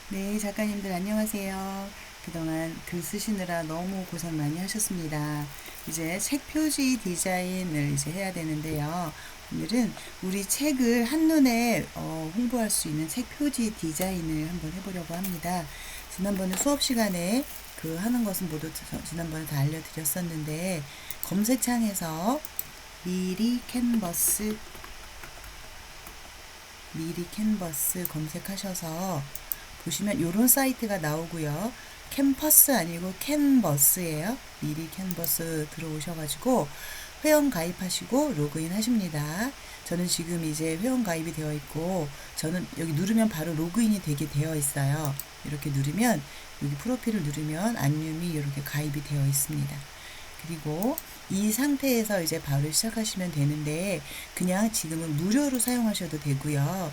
네, 작가님들 안녕하세요. 그동안 글 쓰시느라 너무 고생 많이 하셨습니다. 이제 책 표지 디자인을 이제 해야 되는데요. 오늘은 우리 책을 한눈에 홍보할 수 있는 책 표지 디자인을 한번 해보려고 합니다. 지난번에 수업 시간에 그 하는 것은 모두 지난번에 다 알려드렸었는데 검색창에서 미리 캔버스 검색하셔서 보시면 이런 사이트가 나오고요. 캠퍼스 아니고 캔버스예요. 미리 캔버스 들어오셔가지고 회원 가입하시고 로그인 하십니다. 저는 지금 이제 회원 가입이 되어 있고 저는 여기 누르면 바로 로그인이 되게 되어 있어요. 이렇게 누르면 여기 프로필을 누르면 안유미 이렇게 가입이 되어 있습니다. 그리고 이 상태에서 이제 바로 시작하시면 되는데 그냥 지금은 무료로 사용하셔도 되고요.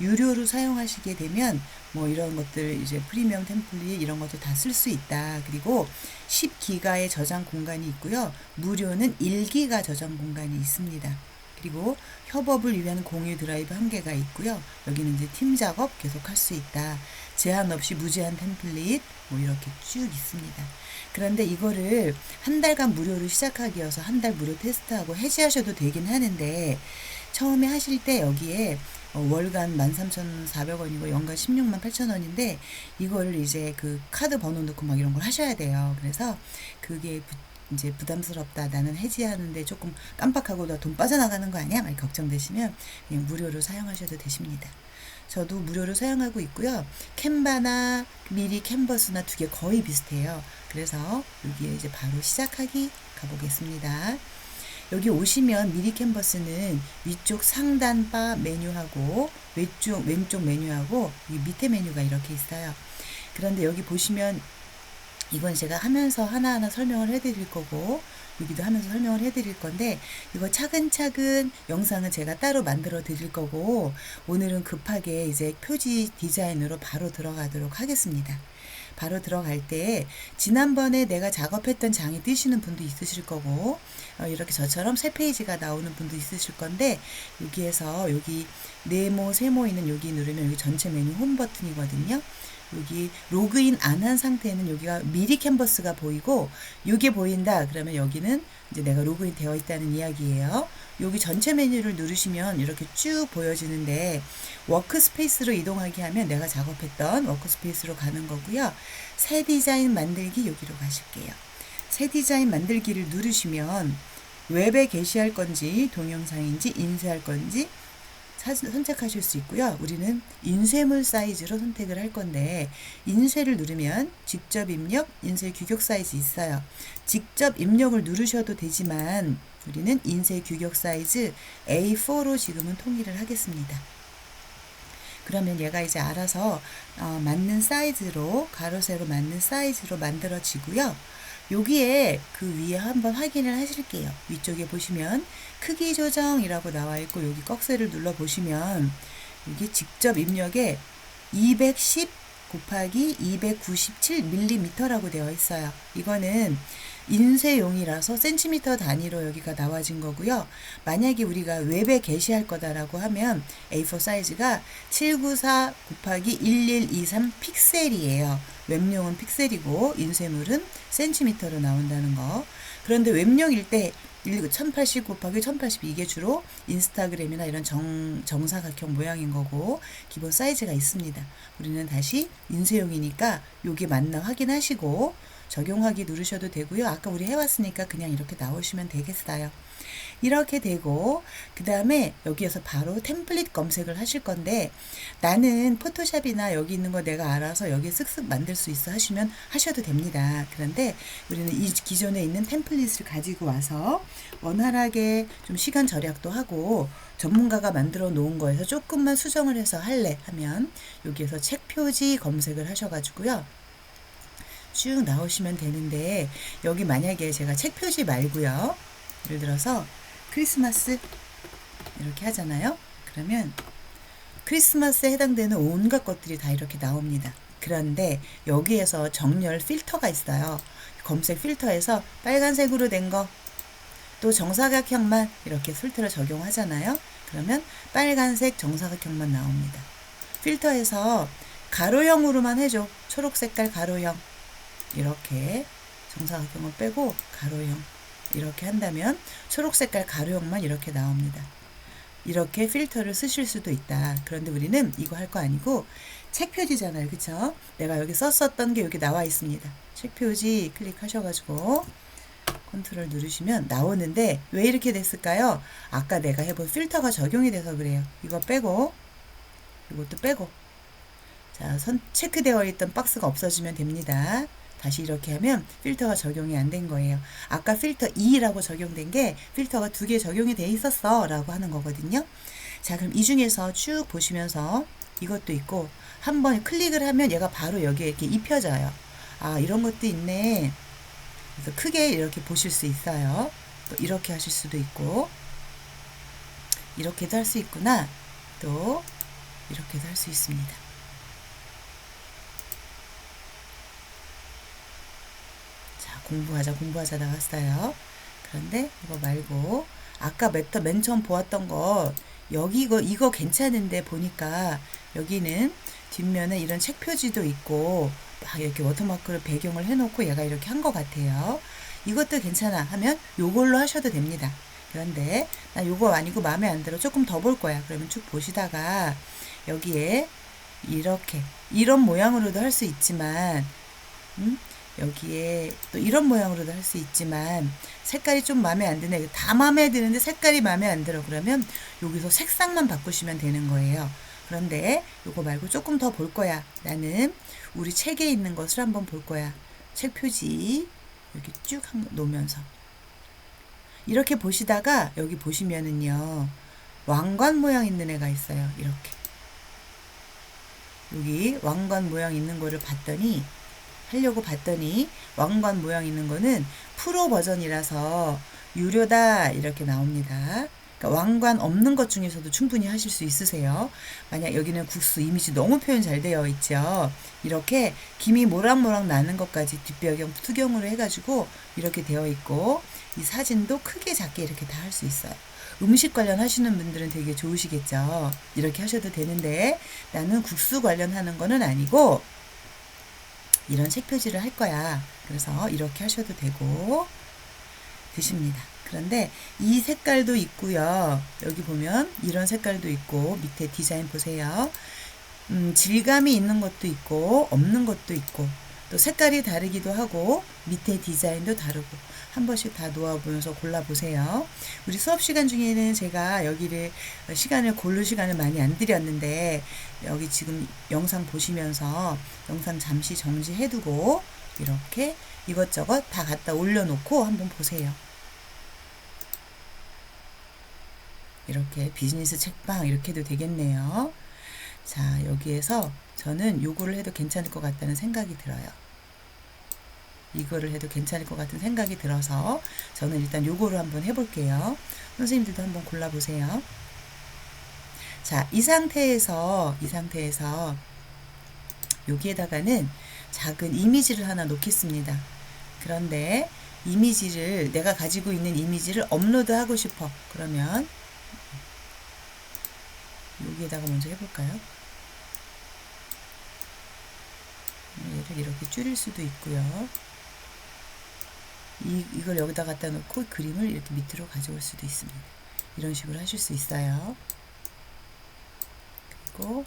유료로 사용하시게 되면 뭐 이런 것들 이제 프리미엄 템플릿 이런 것도 다 쓸 수 있다. 그리고 10기가의 저장 공간이 있고요. 무료는 1기가 저장 공간이 있습니다. 그리고 협업을 위한 공유 드라이브 1개가 있고요. 여기는 이제 팀 작업 계속 할 수 있다. 제한 없이 무제한 템플릿 뭐 이렇게 쭉 있습니다. 그런데 이거를 한 달간 무료로 시작하기여서 한 달 무료 테스트하고 해지하셔도 되긴 하는데 처음에 하실 때 여기에 월간 13,400원이고 연간 16만 8천 원인데 이거를 이제 그 카드 번호 넣고 막 이런 걸 하셔야 돼요. 그래서 그게 이제 부담스럽다. 나는 해지하는데 조금 깜빡하고 나 돈 빠져나가는 거 아니야? 막 걱정되시면 그냥 무료로 사용하셔도 되십니다. 저도 무료로 사용하고 있고요. 캔바나 미리 캔버스나 두 개 거의 비슷해요. 그래서 여기에 이제 바로 시작하기 가보겠습니다. 여기 오시면 미리 캔버스는 위쪽 상단 바 메뉴하고 왼쪽 메뉴하고 밑에 메뉴가 이렇게 있어요. 그런데 여기 보시면 이건 제가 하면서 하나하나 설명을 해드릴 거고 여기도 하면서 설명을 해드릴 건데 이거 차근차근 영상은 제가 따로 만들어 드릴 거고 오늘은 급하게 이제 표지 디자인으로 바로 들어가도록 하겠습니다. 바로 들어갈 때 지난번에 내가 작업했던 장이 뜨시는 분도 있으실 거고 이렇게 저처럼 새 페이지가 나오는 분도 있으실 건데 여기에서 여기 네모 세모 있는 여기 누르면 여기 전체 메뉴 홈 버튼이거든요. 여기 로그인 안 한 상태는 여기가 미리 캔버스가 보이고 이게 보인다 그러면 여기는 이제 내가 로그인 되어 있다는 이야기예요. 여기 전체 메뉴를 누르시면 이렇게 쭉 보여지는데 워크스페이스로 이동하게 하면 내가 작업했던 워크스페이스로 가는 거고요. 새 디자인 만들기 여기로 가실게요. 새 디자인 만들기를 누르시면 웹에 게시할 건지 동영상인지 인쇄할 건지 선택하실 수 있고요. 우리는 인쇄물 사이즈로 선택을 할 건데 인쇄를 누르면 직접 입력, 인쇄 규격 사이즈 있어요. 직접 입력을 누르셔도 되지만 우리는 인쇄 규격 사이즈 A4로 지금은 통일을 하겠습니다. 그러면 얘가 이제 알아서 맞는 사이즈로 가로 세로 맞는 사이즈로 만들어지고요. 여기에 그 위에 한번 확인을 하실게요. 위쪽에 보시면 크기 조정이라고 나와 있고 여기 꺽쇠를 눌러 보시면 여기 직접 입력에 210 곱하기 297mm라고 되어 있어요. 이거는 인쇄용이라서 센티미터 단위로 여기가 나와진 거고요. 만약에 우리가 웹에 게시할 거다라고 하면 A4 사이즈가 794 곱하기 1123 픽셀이에요. 웹용은 픽셀이고 인쇄물은 센티미터로 나온다는 거. 그런데 웹용일 때 1080 곱하기 1080 이게 주로 인스타그램이나 이런 정사각형 모양인 거고 기본 사이즈가 있습니다. 우리는 다시 인쇄용이니까 요게 맞나 확인하시고 적용하기 누르셔도 되고요. 아까 우리 해왔으니까 그냥 이렇게 나오시면 되겠어요. 이렇게 되고 그 다음에 여기에서 바로 템플릿 검색을 하실 건데 나는 포토샵이나 여기 있는 거 내가 알아서 여기에 쓱쓱 만들 수 있어 하시면 하셔도 됩니다. 그런데 우리는 이 기존에 있는 템플릿을 가지고 와서 원활하게 좀 시간 절약도 하고 전문가가 만들어 놓은 거에서 조금만 수정을 해서 할래 하면 여기에서 책 표지 검색을 하셔가지고요. 쭉 나오시면 되는데 여기 만약에 제가 책 표지 말고요. 예를 들어서 크리스마스 이렇게 하잖아요. 그러면 크리스마스에 해당되는 온갖 것들이 다 이렇게 나옵니다. 그런데 여기에서 정렬 필터가 있어요. 검색 필터에서 빨간색으로 된 거, 또 정사각형만 이렇게 필터를 적용하잖아요. 그러면 빨간색 정사각형만 나옵니다. 필터에서 가로형으로만 해줘. 초록 색깔 가로형. 이렇게 정사각형을 빼고 가로형. 이렇게 한다면 초록 색깔 가로형만 이렇게 나옵니다. 이렇게 필터를 쓰실 수도 있다. 그런데 우리는 이거 할 거 아니고 책 표지잖아요. 그쵸? 내가 여기 썼었던 게 여기 나와 있습니다. 책 표지 클릭하셔가지고 컨트롤 누르시면 나오는데 왜 이렇게 됐을까요? 아까 내가 해본 필터가 적용이 돼서 그래요. 이거 빼고 이것도 빼고 자, 체크되어 있던 박스가 없어지면 됩니다. 다시 이렇게 하면 필터가 적용이 안 된 거예요. 아까 필터 2라고 적용된 게 필터가 2개 적용이 돼 있었어 라고 하는 거거든요. 자, 그럼 이 중에서 쭉 보시면서 이것도 있고 한번 클릭을 하면 얘가 바로 여기에 이렇게 입혀져요. 아, 이런 것도 있네. 그래서 크게 이렇게 보실 수 있어요. 또 이렇게 하실 수도 있고 이렇게도 할 수 있구나. 또 이렇게도 할 수 있습니다. 공부하자 나왔어요. 그런데 이거 말고 아까 맨 처음 보았던 거 여기 이거 괜찮은데 보니까 여기는 뒷면에 이런 책 표지도 있고 막 이렇게 워터마크를 배경을 해놓고 얘가 이렇게 한 것 같아요. 이것도 괜찮아 하면 요걸로 하셔도 됩니다. 그런데 나 요거 아니고 마음에 안 들어 조금 더 볼 거야. 그러면 쭉 보시다가 여기에 이렇게 이런 모양으로도 할 수 있지만 여기에 또 이런 모양으로도 할 수 있지만 색깔이 좀 마음에 안 드네. 다 마음에 드는데 색깔이 마음에 안 들어. 그러면 여기서 색상만 바꾸시면 되는 거예요. 그런데 요거 말고 조금 더 볼 거야. 나는 우리 책에 있는 것을 한번 볼 거야. 책 표지 이렇게 쭉 놓으면서 이렇게 보시다가 여기 보시면은요. 왕관 모양 있는 애가 있어요. 이렇게 여기 왕관 모양 있는 거를 하려고 봤더니 왕관 모양 있는 거는 프로 버전이라서 유료다 이렇게 나옵니다. 그러니까 왕관 없는 것 중에서도 충분히 하실 수 있으세요. 만약 여기는 국수 이미지 너무 표현 잘 되어 있죠. 이렇게 김이 모락모락 나는 것까지 뒷배경 투경으로 해가지고 이렇게 되어 있고 이 사진도 크게 작게 이렇게 다 할 수 있어요. 음식 관련 하시는 분들은 되게 좋으시겠죠. 이렇게 하셔도 되는데 나는 국수 관련하는 거는 아니고 이런 책 표지를 할 거야. 그래서 이렇게 하셔도 되고 되십니다. 그런데 이 색깔도 있고요. 여기 보면 이런 색깔도 있고 밑에 디자인 보세요. 질감이 있는 것도 있고 없는 것도 있고 또 색깔이 다르기도 하고 밑에 디자인도 다르고 한 번씩 다 놓아보면서 골라보세요. 우리 수업 시간 중에는 제가 여기를 시간을 고를 시간을 많이 안 드렸는데 여기 지금 영상 보시면서 영상 잠시 정지해두고 이렇게 이것저것 다 갖다 올려놓고 한번 보세요. 이렇게 비즈니스 책방 이렇게 해도 되겠네요. 자, 여기에서 저는 요거를 해도 괜찮을 것 같다는 생각이 들어요. 이거를 해도 괜찮을 것 같은 생각이 들어서 저는 일단 요거를 한번 해볼게요. 선생님들도 한번 골라보세요. 자, 이 상태에서 여기에다가는 작은 이미지를 하나 놓겠습니다. 그런데 이미지를 내가 가지고 있는 이미지를 업로드 하고 싶어. 그러면 여기에다가 먼저 해볼까요? 얘를 이렇게 줄일 수도 있고요. 이걸 여기다 갖다 놓고 그림을 이렇게 밑으로 가져올 수도 있습니다. 이런 식으로 하실 수 있어요. 그리고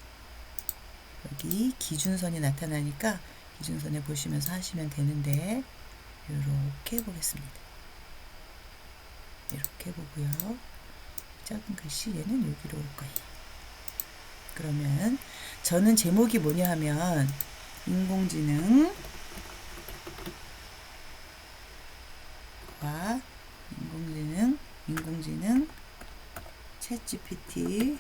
여기 기준선이 나타나니까 기준선에 보시면서 하시면 되는데 이렇게 해보겠습니다. 이렇게 보고요. 작은 글씨 얘는 여기로 올 거예요. 그러면 저는 제목이 뭐냐 하면 인공지능 챗 GPT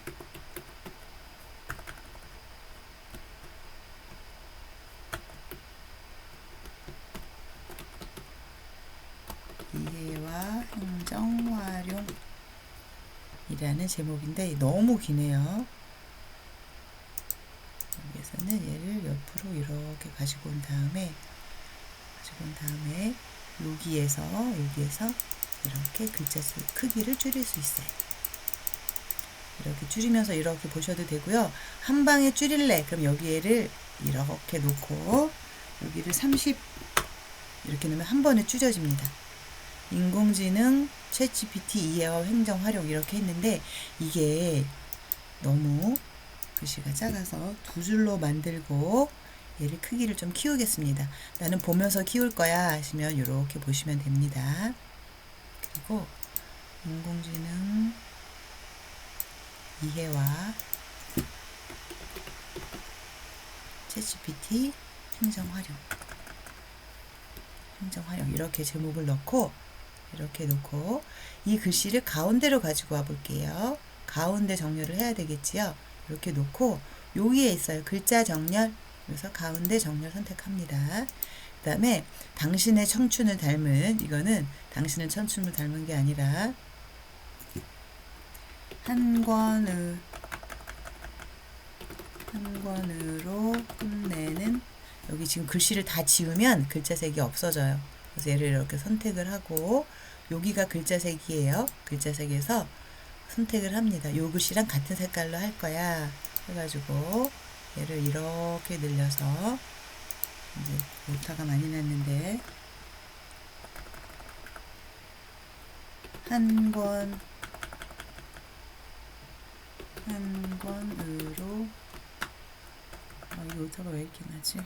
이해와 행정 활용 이라는 제목인데 너무 기네요. 여기에서는 얘를 옆으로 이렇게 가지고 온 다음에 여기에서 이렇게 글자 수 크기를 줄일 수 있어요. 이렇게 줄이면서 이렇게 보셔도 되고요. 한 방에 줄일래. 그럼 여기를 이렇게 놓고 여기를 30 이렇게 넣으면 한 번에 줄여집니다. 인공지능 챗GPT 이해와 행정 활용 이렇게 했는데 이게 너무 글씨가 작아서 두 줄로 만들고 얘를 크기를 좀 키우겠습니다. 나는 보면서 키울 거야 하시면 이렇게 보시면 됩니다. 그리고 인공지능 이해와 챗GPT 행정 활용 이렇게 제목을 넣고 이렇게 놓고 이 글씨를 가운데로 가지고 와 볼게요. 가운데 정렬을 해야 되겠지요. 이렇게 놓고 여기에 있어요. 글자 정렬. 그래서 가운데 정렬 선택합니다. 그 다음에 당신의 청춘을 닮은 이거는 당신의 청춘을 닮은 게 아니라 한 권으로 끝내는 여기 지금 글씨를 다 지우면 글자색이 없어져요. 그래서 얘를 이렇게 선택을 하고 여기가 글자색이에요. 글자색에서 선택을 합니다. 요 글씨랑 같은 색깔로 할 거야 해가지고 얘를 이렇게 늘려서 이제 오타가 많이 났는데 한 권으로 이 오타가 왜 이렇게 나지?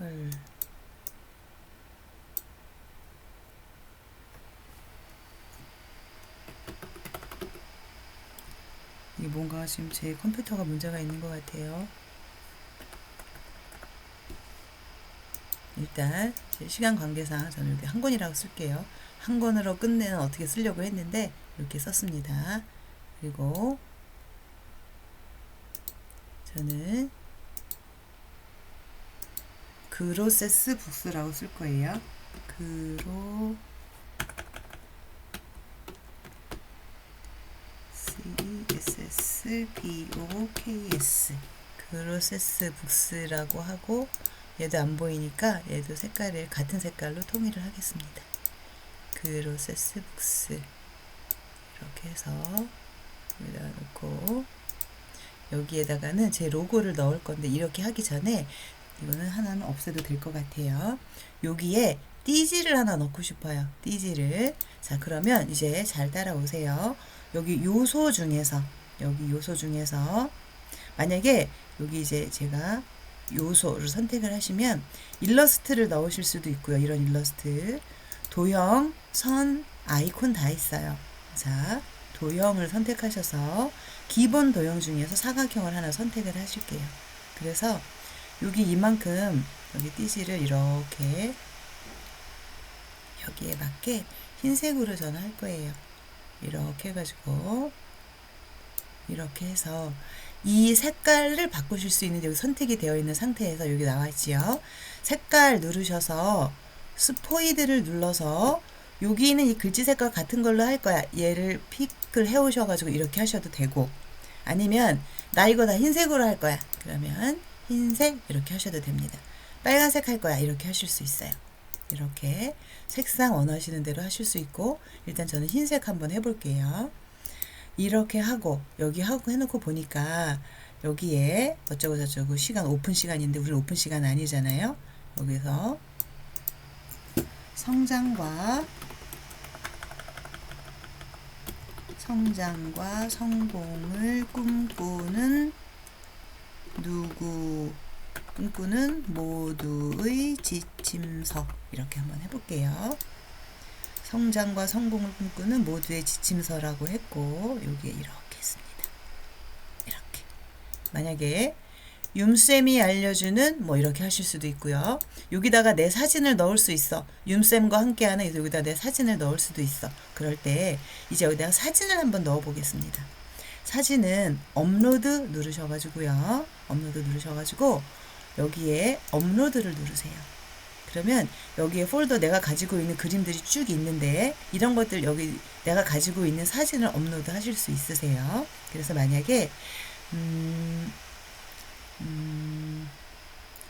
헐. 이게 뭔가 지금 제 컴퓨터가 문제가 있는 것 같아요. 일단 시간 관계상 저는 여기 한 권이라고 쓸게요. 한 권으로 끝내는 어떻게 쓰려고 했는데 이렇게 썼습니다. 그리고 저는 그로세스 북스라고 쓸 거예요. CESSBOKS 그로세스 북스라고 하고 얘도 안 보이니까 얘도 색깔을 같은 색깔로 통일을 하겠습니다. 그로세스 북스 이렇게 해서 여기다가 놓고 여기에다가는 제 로고를 넣을 건데 이렇게 하기 전에 이거는 하나는 없애도 될 것 같아요. 여기에 띠지를 하나 넣고 싶어요. 띠지를. 자, 그러면 이제 잘 따라오세요. 여기 요소 중에서 만약에 여기 이제 제가 요소를 선택을 하시면 일러스트를 넣으실 수도 있고요. 이런 일러스트. 도형, 선, 아이콘 다 있어요. 자, 도형을 선택하셔서 기본 도형 중에서 사각형을 하나 선택을 하실게요. 그래서 여기 이만큼 여기 띠지를 이렇게 여기에 맞게 흰색으로 저는 할 거예요. 이렇게 해가지고 이렇게 해서 이 색깔을 바꾸실 수 있는데 여기 선택이 되어 있는 상태에서 여기 나와 있지요. 색깔 누르셔서 스포이드를 눌러서 여기 있는 이 글씨 색깔 같은 걸로 할 거야. 얘를 픽을 해 오셔가지고 이렇게 하셔도 되고 아니면 나 이거 다 흰색으로 할 거야. 그러면 흰색 이렇게 하셔도 됩니다. 빨간색 할 거야. 이렇게 하실 수 있어요. 이렇게 색상 원하시는 대로 하실 수 있고 일단 저는 흰색 한번 해볼게요. 이렇게 하고 여기 하고 해놓고 보니까 여기에 어쩌고 저쩌고 시간 오픈 시간인데 우리 오픈 시간 아니잖아요. 여기서 성장과 성공을 꿈꾸는 모두의 지침서 이렇게 한번 해볼게요. 성장과 성공을 꿈꾸는 모두의 지침서라고 했고 여기에 이렇게 했습니다. 이렇게 만약에 윰쌤이 알려주는 뭐 이렇게 하실 수도 있고요. 여기다가 내 사진을 넣을 수 있어. 윰쌤과 함께하는 여기다 내 사진을 넣을 수도 있어. 그럴 때 이제 여기다가 사진을 한번 넣어 보겠습니다. 사진은 업로드 누르셔가지고요. 업로드 누르셔가지고 여기에 업로드를 누르세요. 그러면 여기에 폴더 내가 가지고 있는 그림들이 쭉 있는데 이런 것들 여기 내가 가지고 있는 사진을 업로드 하실 수 있으세요. 그래서 만약에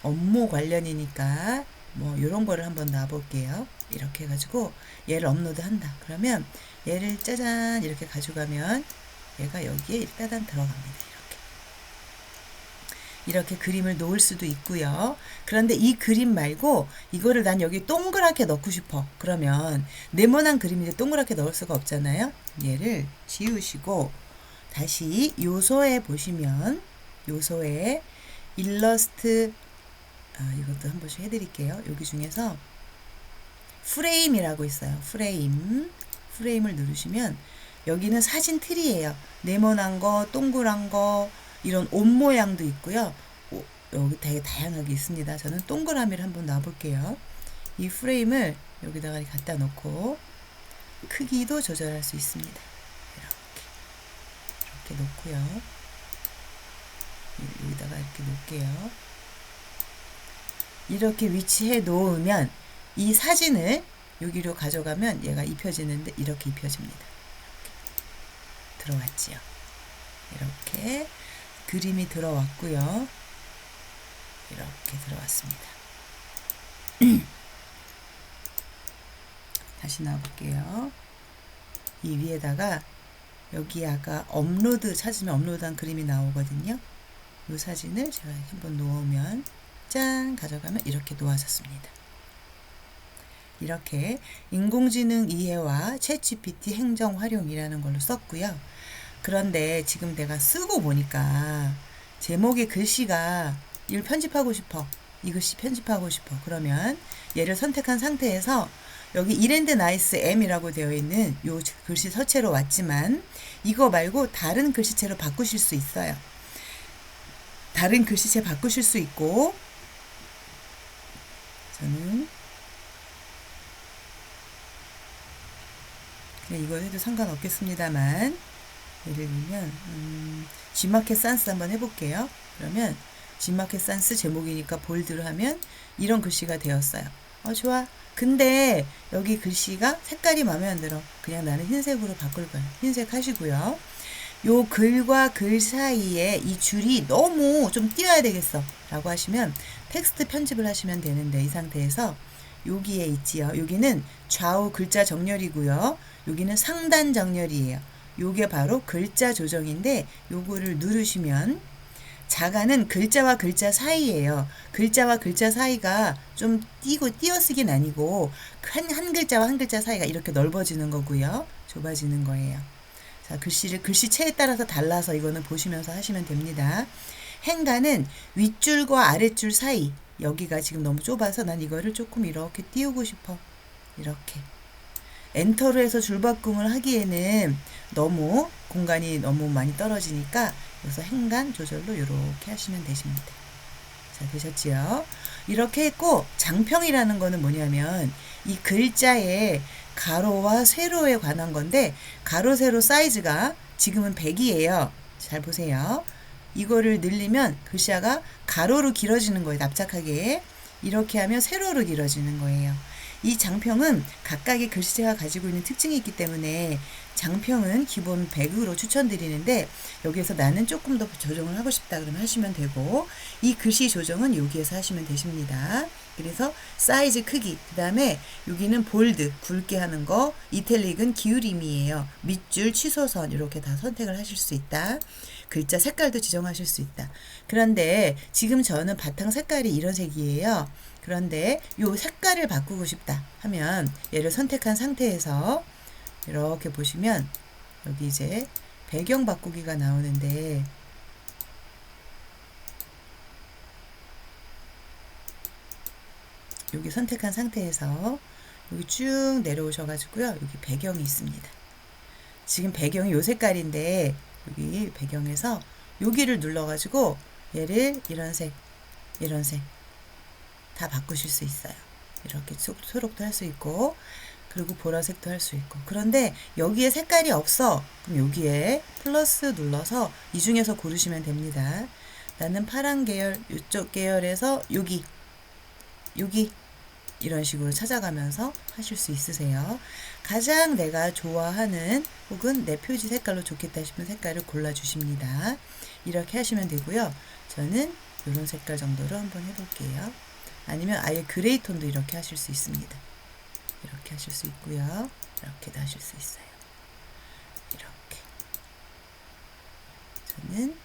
업무 관련이니까 뭐 이런 거를 한번 놔볼게요. 이렇게 해가지고 얘를 업로드 한다. 그러면 얘를 짜잔 이렇게 가져가면 얘가 여기에 일단 들어갑니다. 이렇게 그림을 놓을 수도 있고요. 그런데 이 그림 말고 이거를 난 여기 동그랗게 넣고 싶어. 그러면 네모난 그림인데 동그랗게 넣을 수가 없잖아요. 얘를 지우시고 다시 요소에 보시면 요소에 일러스트 이것도 한 번씩 해드릴게요. 여기 중에서 프레임이라고 있어요. 프레임을 누르시면 여기는 사진 틀이에요. 네모난 거, 동그란 거, 이런 옷 모양도 있고요. 여기 되게 다양하게 있습니다. 저는 동그라미를 한번 놔볼게요. 이 프레임을 여기다가 갖다 놓고 크기도 조절할 수 있습니다. 이렇게 놓고요. 여기다가 이렇게 놓을게요. 이렇게 위치해 놓으면 이 사진을 여기로 가져가면 얘가 입혀지는데 이렇게 입혀집니다. 들어왔지요. 이렇게 그림이 들어왔고요. 이렇게 들어왔습니다. 다시 나와볼게요. 이 위에다가 여기 아까 업로드 찾으면 업로드한 그림이 나오거든요. 이 사진을 제가 한번 놓으면 짠 가져가면 이렇게 놓아졌습니다. 이렇게 인공지능 이해와 챗GPT 행정 활용이라는 걸로 썼고요. 그런데 지금 내가 쓰고 보니까 제목의 글씨가 이걸 편집하고 싶어. 이 글씨 편집하고 싶어. 그러면 얘를 선택한 상태에서 여기 이랜드 나이스 M이라고 되어 있는 요 글씨 서체로 왔지만 이거 말고 다른 글씨체로 바꾸실 수 있어요. 다른 글씨체 바꾸실 수 있고 저는 그냥 이거 해도 상관없겠습니다만 예를 들면 G마켓 산스 한번 해볼게요. 그러면 G마켓 산스 제목이니까 볼드를 하면 이런 글씨가 되었어요. 좋아. 근데 여기 글씨가 색깔이 마음에 안 들어. 그냥 나는 흰색으로 바꿀 거예요. 흰색 하시고요. 요 글과 글 사이에 이 줄이 너무 좀 띄어야 되겠어 라고 하시면 텍스트 편집을 하시면 되는데 이 상태에서 여기에 있지요. 여기는 좌우 글자 정렬이고요. 여기는 상단 정렬이에요. 요게 바로 글자 조정인데 요거를 누르시면 자가는 글자와 글자 사이예요. 글자와 글자 사이가 좀 띄어쓰긴 아니고 한 글자와 한 글자 사이가 이렇게 넓어지는 거고요. 좁아지는 거예요. 자, 글씨체에 따라서 달라서 이거는 보시면서 하시면 됩니다. 행간은 윗줄과 아랫줄 사이 여기가 지금 너무 좁아서 난 이거를 조금 이렇게 띄우고 싶어. 이렇게 엔터로 해서 줄바꿈을 하기에는 너무 공간이 너무 많이 떨어지니까 그래서 행간 조절로 이렇게 하시면 되십니다. 자, 되셨지요? 이렇게 했고 장평이라는 거는 뭐냐면 이 글자의 가로와 세로에 관한 건데 가로 세로 사이즈가 지금은 100이에요. 잘 보세요. 이거를 늘리면 글자가 가로로 길어지는 거예요. 납작하게. 이렇게 하면 세로로 길어지는 거예요. 이 장평은 각각의 글씨체가 가지고 있는 특징이 있기 때문에 장평은 기본 100으로 추천드리는데 여기에서 나는 조금 더 조정을 하고 싶다 그러면 하시면 되고 이 글씨 조정은 여기에서 하시면 되십니다. 그래서 사이즈 크기 그 다음에 여기는 볼드 굵게 하는 거 이탈릭은 기울임이에요. 밑줄 취소선 이렇게 다 선택을 하실 수 있다. 글자 색깔도 지정하실 수 있다. 그런데 지금 저는 바탕 색깔이 이런 색이에요. 그런데 요 색깔을 바꾸고 싶다 하면 얘를 선택한 상태에서 이렇게 보시면 여기 이제 배경 바꾸기가 나오는데 여기 선택한 상태에서 여기 쭉 내려오셔가지고요. 여기 배경이 있습니다. 지금 배경이 요 색깔인데 여기 배경에서 여기를 눌러가지고 얘를 이런 색 다 바꾸실 수 있어요. 이렇게 초록도 할 수 있고 그리고 보라색도 할 수 있고 그런데 여기에 색깔이 없어. 그럼 여기에 플러스 눌러서 이 중에서 고르시면 됩니다. 나는 파란 계열 이쪽 계열에서 여기 이런 식으로 찾아가면서 하실 수 있으세요. 가장 내가 좋아하는 혹은 내 표지 색깔로 좋겠다 싶은 색깔을 골라주십니다. 이렇게 하시면 되고요. 저는 이런 색깔 정도로 한번 해볼게요. 아니면 아예 그레이 톤도 이렇게 하실 수 있습니다. 이렇게 하실 수 있고요. 이렇게도 하실 수 있어요. 이렇게 여기는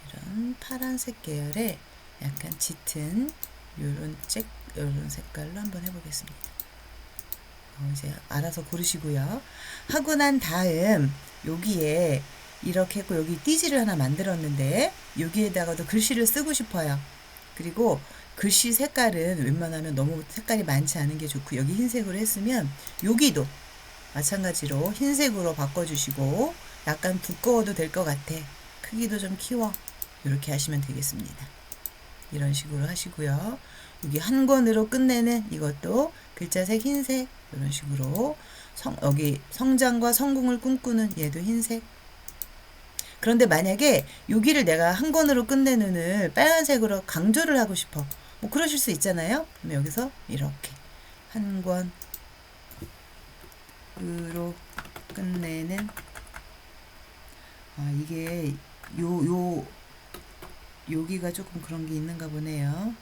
이런 파란색 계열의 약간 짙은 요런 색깔로 한번 해보겠습니다. 이제 알아서 고르시고요. 하고 난 다음 여기에 이렇게 했고 여기 띠지를 하나 만들었는데 여기에다가도 글씨를 쓰고 싶어요. 그리고 글씨 색깔은 웬만하면 너무 색깔이 많지 않은 게 좋고 여기 흰색으로 했으면 여기도 마찬가지로 흰색으로 바꿔주시고 약간 두꺼워도 될 것 같아. 크기도 좀 키워. 이렇게 하시면 되겠습니다. 이런 식으로 하시고요. 여기 한 권으로 끝내는 이것도 글자색 흰색 이런 식으로 여기 성장과 성공을 꿈꾸는 얘도 흰색. 그런데 만약에 여기를 내가 한 권으로 끝내는 빨간색으로 강조를 하고 싶어. 뭐 그러실 수 있잖아요. 그럼 여기서 이렇게 한 권으로 끝내는 이게 여기가 조금 그런 게 있는가 보네요.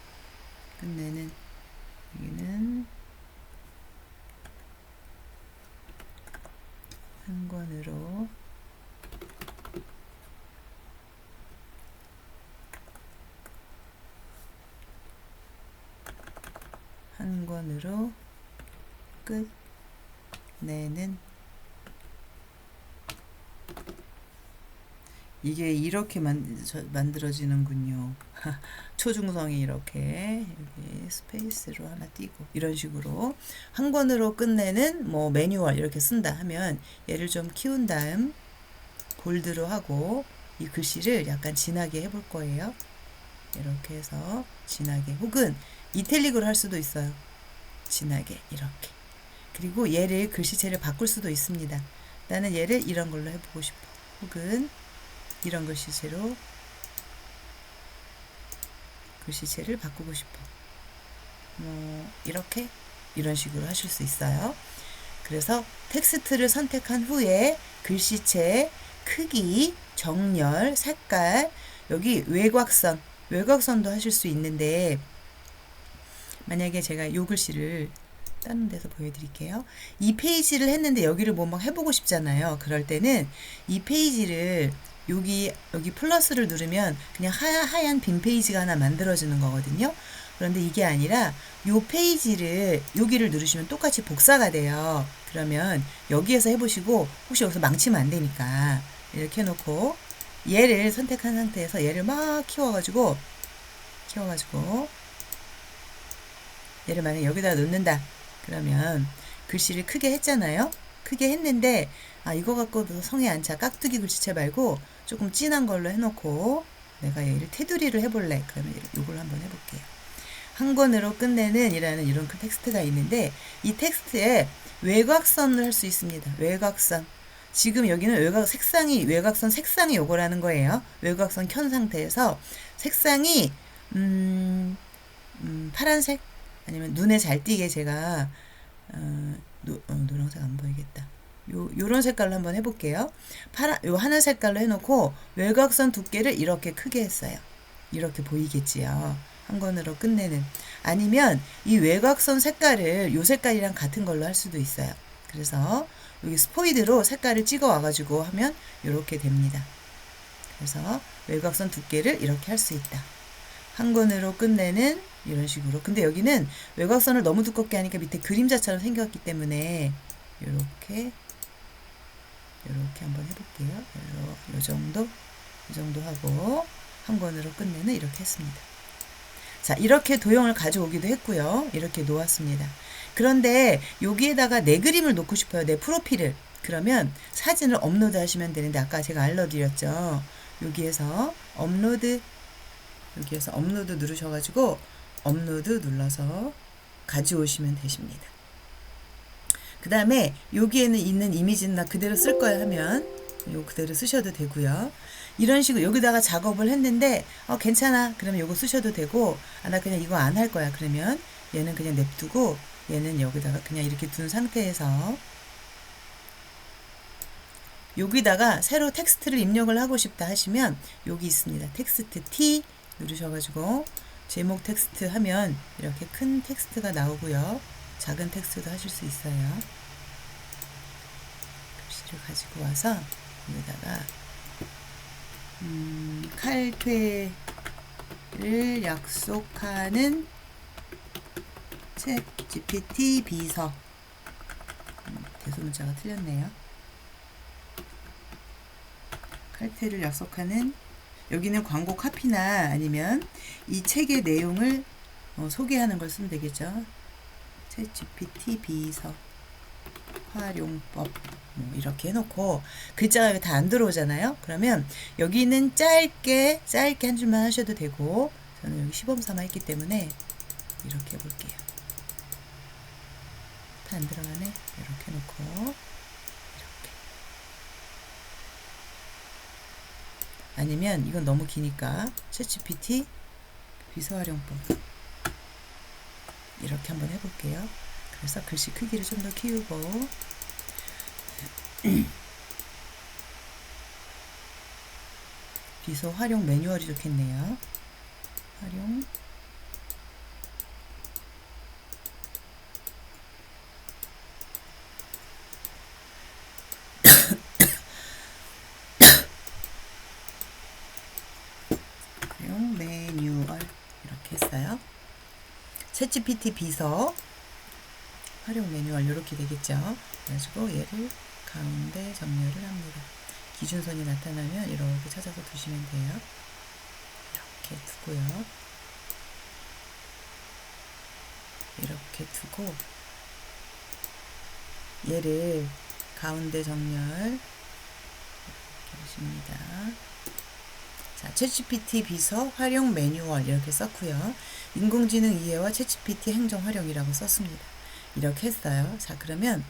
끝내는 여기는 한 권으로 끝내는 이게 이렇게 만들어지는군요. 초중성이 이렇게 여기 스페이스로 하나 띄고 이런 식으로 한 권으로 끝내는 뭐 매뉴얼 이렇게 쓴다 하면 얘를 좀 키운 다음 볼드로 하고 이 글씨를 약간 진하게 해볼 거예요. 이렇게 해서 진하게 혹은 이탈릭으로 할 수도 있어요. 진하게 이렇게. 그리고 얘를 글씨체를 바꿀 수도 있습니다. 나는 얘를 이런 걸로 해보고 싶어. 혹은 이런 글씨체로 글씨체를 바꾸고 싶어. 이렇게 이런 식으로 하실 수 있어요. 그래서 텍스트를 선택한 후에 글씨체 크기, 정렬, 색깔, 여기 외곽선도 하실 수 있는데 만약에 제가 이 글씨를 다른 데서 보여드릴게요. 이 페이지를 했는데 여기를 뭐 막 해보고 싶잖아요. 그럴 때는 이 페이지를 여기 플러스를 누르면 그냥 하얀 빈 페이지가 하나 만들어지는 거거든요. 그런데 이게 아니라 요 페이지를 여기를 누르시면 똑같이 복사가 돼요. 그러면 여기에서 해보시고 혹시 여기서 망치면 안 되니까 이렇게 해놓고 얘를 선택한 상태에서 얘를 막 키워가지고 얘를 만약에 여기다 놓는다. 그러면 글씨를 크게 했잖아요. 크게 했는데 이거 갖고도 성에 안 차. 깍두기 글씨체 말고 조금 진한 걸로 해놓고 내가 얘를 테두리를 해볼래. 그러면 이걸 한번 해볼게요. 한 권으로 끝내는 이라는 이런 텍스트가 있는데 이 텍스트에 외곽선을 할 수 있습니다. 외곽선. 지금 여기는 외곽선 색상이 요거라는 거예요. 외곽선 켠 상태에서 색상이 파란색 아니면 눈에 잘 띄게 제가 노란색 안 보이겠다. 요런 색깔로 한번 해볼게요. 요 하늘 색깔로 해놓고 외곽선 두께를 이렇게 크게 했어요. 이렇게 보이겠지요. 한 권으로 끝내는. 아니면 이 외곽선 색깔을 요 색깔이랑 같은 걸로 할 수도 있어요. 그래서 여기 스포이드로 색깔을 찍어 와가지고 하면 이렇게 됩니다. 그래서 외곽선 두께를 이렇게 할 수 있다. 한 권으로 끝내는 이런 식으로. 근데 여기는 외곽선을 너무 두껍게 하니까 밑에 그림자처럼 생겼기 때문에 이렇게 한번 해볼게요. 요 정도 하고 한 권으로 끝내는 이렇게 했습니다. 자, 이렇게 도형을 가져오기도 했고요. 이렇게 놓았습니다. 그런데 여기에다가 내 그림을 놓고 싶어요. 내 프로필을. 그러면 사진을 업로드 하시면 되는데 아까 제가 알려드렸죠. 여기에서 업로드 누르셔가지고 업로드 눌러서 가져오시면 되십니다. 그 다음에 여기에는 있는 이미지는 나 그대로 쓸 거야 하면 요 그대로 쓰셔도 되고요. 이런 식으로 여기다가 작업을 했는데 괜찮아. 그러면 요거 쓰셔도 되고 나 그냥 이거 안 할 거야. 그러면 얘는 그냥 냅두고 얘는 여기다가 그냥 이렇게 둔 상태에서 여기다가 새로 텍스트를 입력을 하고 싶다 하시면 여기 있습니다. 텍스트 T 누르셔가지고 제목 텍스트 하면 이렇게 큰 텍스트가 나오고요. 작은 텍스트도 하실 수 있어요. 글씨를 가지고 와서 여기다가 칼퇴를 약속하는 챗 GPT 비서. 대소문자가 틀렸네요. 칼퇴를 약속하는, 여기는 광고 카피나 아니면 이 책의 내용을 소개하는 걸 쓰면 되겠죠. 챗 GPT 비서 활용법 이렇게 해놓고 글자가 다 안 들어오잖아요. 그러면 여기는 짧게 한 줄만 하셔도 되고, 저는 여기 시범 삼아 했기 때문에 이렇게 해볼게요. 다 안 들어가네. 이렇게 해놓고 이렇게. 아니면 이건 너무 기니까 챗GPT 비서 활용법 이렇게 한번 해볼게요. 그래서 글씨 크기를 좀 더 키우고 비서 활용 매뉴얼이 좋겠네요. 활용 매뉴얼 이렇게 했어요. 챗GPT 비서 활용 매뉴얼 이렇게 되겠죠. 그래가지고 얘를 가운데 정렬을 합니다. 기준선이 나타나면 이렇게 찾아서 두시면 돼요. 이렇게 두고요. 이렇게 두고 얘를 가운데 정렬 이렇게 하십니다. 자, 챗GPT 비서 활용 매뉴얼 이렇게 썼고요. 인공지능 이해와 챗GPT 행정 활용이라고 썼습니다. 이렇게 했어요. 자, 그러면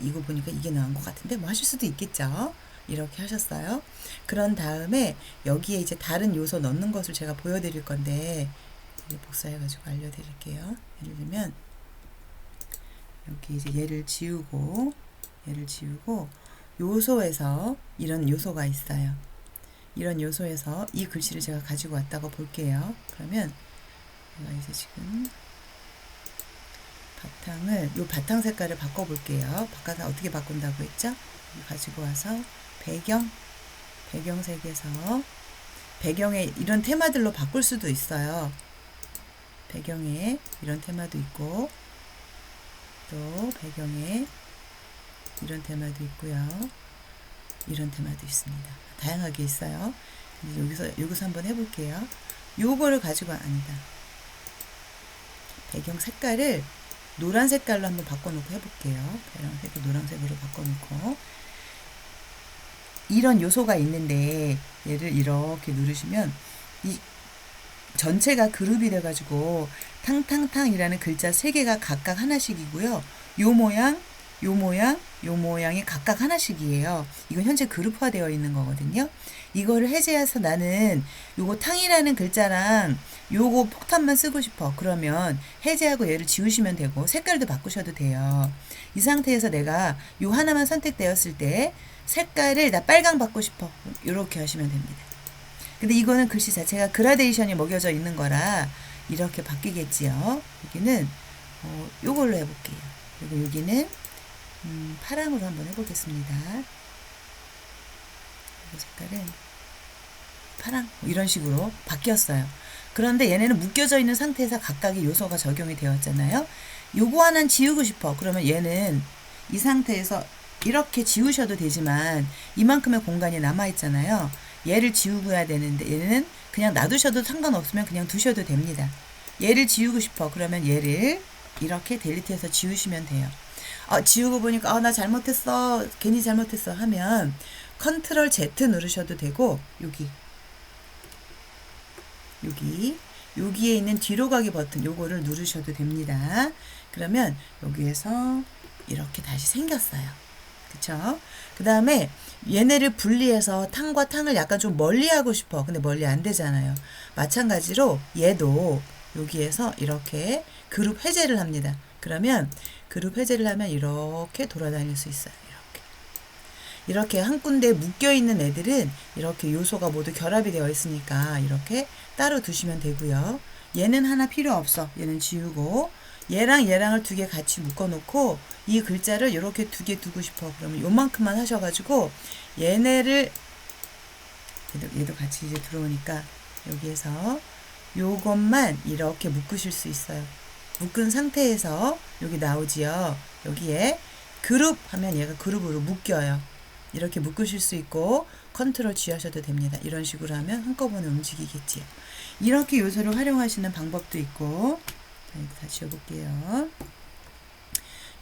이거 보니까 이게 나은 것 같은데 뭐 하실 수도 있겠죠. 이렇게 하셨어요. 그런 다음에 여기에 이제 다른 요소 넣는 것을 제가 보여드릴 건데 복사해가지고 알려드릴게요. 예를 들면 여기 이제 얘를 지우고 요소에서 이런 요소가 있어요. 이런 요소에서 이 글씨를 제가 가지고 왔다고 볼게요. 그러면 제가 이제 지금 요 바탕 색깔을 바꿔볼게요. 바꿔서 어떻게 바꾼다고 했죠? 가지고 와서 배경색에서 배경에 이런 테마들로 바꿀 수도 있어요. 배경에 이런 테마도 있고 또 배경에 이런 테마도 있고요. 이런 테마도 있습니다. 다양하게 있어요. 여기서 한번 해볼게요. 요거를 가지고 아니다. 배경 색깔을 노란 색깔로 한번 바꿔놓고 해볼게요. 파란색을 노란색으로 바꿔놓고 이런 요소가 있는데 얘를 이렇게 누르시면 이 전체가 그룹이 돼가지고 탕탕탕이라는 글자 3개가 각각 하나씩이고요. 요 모양, 요 모양이 각각 하나씩이에요. 이건 현재 그룹화되어 있는 거거든요. 이거를 해제해서 나는 요거 탕이라는 글자랑 요거 폭탄만 쓰고 싶어. 그러면 해제하고 얘를 지우시면 되고 색깔도 바꾸셔도 돼요. 이 상태에서 내가 요 하나만 선택되었을 때 색깔을 나 빨강 받고 싶어. 이렇게 하시면 됩니다. 근데 이거는 글씨 자체가 그라데이션이 먹여져 있는 거라 이렇게 바뀌겠지요. 여기는 요걸로 해볼게요. 그리고 여기는 파랑으로 한번 해보겠습니다. 이 색깔은 파랑 이런 식으로 바뀌었어요. 그런데 얘네는 묶여져 있는 상태에서 각각의 요소가 적용이 되었잖아요. 요거 하나는 지우고 싶어. 그러면 얘는 이 상태에서 이렇게 지우셔도 되지만 이만큼의 공간이 남아있잖아요. 얘를 지우고 해야 되는데 얘는 그냥 놔두셔도 상관없으면 그냥 두셔도 됩니다. 얘를 지우고 싶어. 그러면 얘를 이렇게 델리트해서 지우시면 돼요. 지우고 보니까 나 잘못했어. 괜히 잘못했어 하면 컨트롤 Z 누르셔도 되고 여기에 있는 뒤로 가기 버튼 요거를 누르셔도 됩니다. 그러면 여기에서 이렇게 다시 생겼어요. 그쵸? 그 다음에 얘네를 분리해서 탕과 탕을 약간 좀 멀리 하고 싶어. 근데 멀리 안 되잖아요. 마찬가지로 얘도 여기에서 이렇게 그룹 해제를 합니다. 그러면 그룹 해제를 하면 이렇게 돌아다닐 수 있어요. 이렇게 한 군데 묶여 있는 애들은 이렇게 요소가 모두 결합이 되어 있으니까 이렇게 따로 두시면 되고요. 얘는 하나 필요 없어. 얘는 지우고 얘랑 얘랑을 2개 같이 묶어 놓고 이 글자를 이렇게 2개 두고 싶어. 그러면 요만큼만 하셔가지고 얘네를 얘도 같이 이제 들어오니까 여기에서 요것만 이렇게 묶으실 수 있어요. 묶은 상태에서 여기 나오지요. 여기에 그룹 하면 얘가 그룹으로 묶여요. 이렇게 묶으실 수 있고 컨트롤 G 하셔도 됩니다. 이런 식으로 하면 한꺼번에 움직이겠지요. 이렇게 요소를 활용하시는 방법도 있고, 다 지워볼게요.